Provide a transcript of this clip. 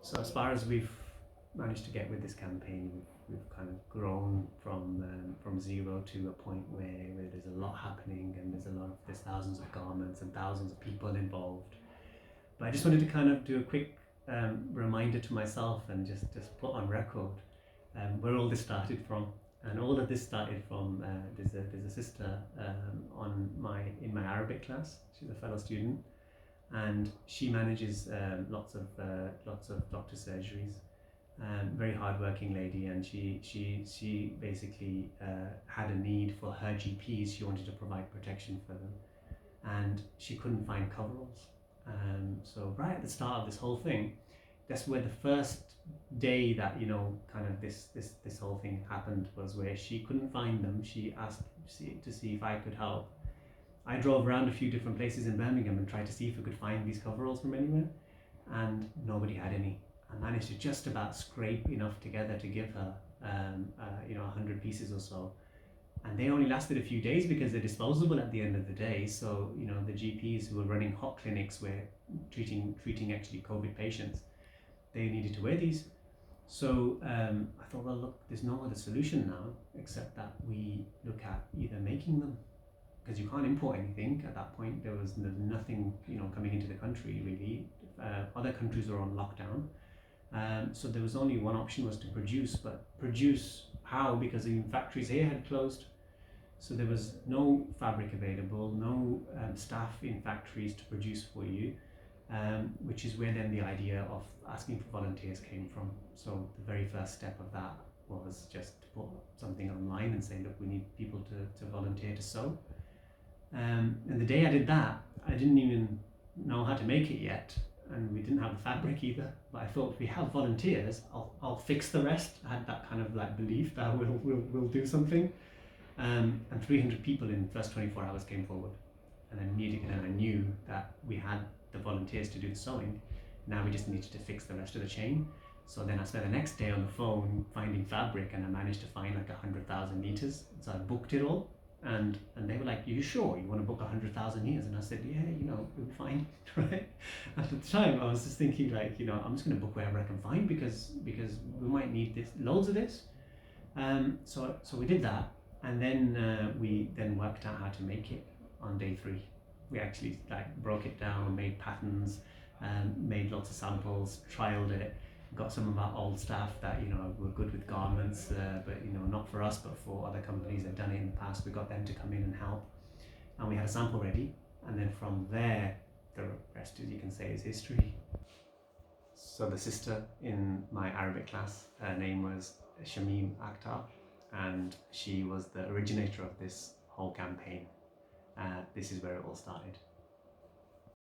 So as far as we've managed to get with this campaign, we've kind of grown from zero to a point where there's a lot happening, and there's thousands of garments and thousands of people involved. But I just wanted to kind of do a quick reminder to myself and just put on record where all this started from. And all of this started from there's a sister in my Arabic class. She's a fellow student, and she manages lots of doctor surgeries. Very hardworking lady, and she basically had a need for her GPs. She wanted to provide protection for them, and she couldn't find coveralls. So right at the start of this whole thing, that's where the first day that kind of this whole thing happened, was where she couldn't find them. She asked to see if I could help. I drove around a few different places in Birmingham and tried to see if we could find these coveralls from anywhere, and nobody had any. I managed to just about scrape enough together to give her 100 pieces or so, and they only lasted a few days because they're disposable at the end of the day. So the GPs who were running hot clinics were treating actually COVID patients, they needed to wear these. So I thought, well, look, there's no other solution now except that we look at either making them, because you can't import anything at that point. There was nothing coming into the country really. Other countries are on lockdown. So there was only one option, was to produce, but produce how? Because the factories here had closed. So there was no fabric available, no staff in factories to produce for you, which is where then the idea of asking for volunteers came from. So the very first step of that was just to put something online and say, look, we need people to volunteer to sew. And the day I did that, I didn't even know how to make it yet, and we didn't have the fabric either. But I thought, if we have volunteers, I'll fix the rest. I had that kind of belief that we'll do something. And 300 people in the first 24 hours came forward, and then immediately I knew that we had the volunteers to do the sewing. Now we just needed to fix the rest of the chain. So then I spent the next day on the phone finding fabric, and I managed to find 100,000 meters. So I booked it all. And they were like, "Are you sure you want to book 100,000 meters?" And I said, "Yeah, it'll be fine." Right? At the time, I was just thinking I'm just going to book wherever I can find, because we might need this, loads of this. So we did that, and then we then worked out how to make it on day 3. We actually broke it down, made patterns, made lots of samples, trialed it. Got some of our old staff that were good with garments, but not for us, but for other companies that have done it in the past. We got them to come in and help, and we had a sample ready. And then from there, the rest, as you can say, is history. So the sister in my Arabic class, her name was Shamim Akhtar, and she was the originator of this whole campaign. This is where it all started.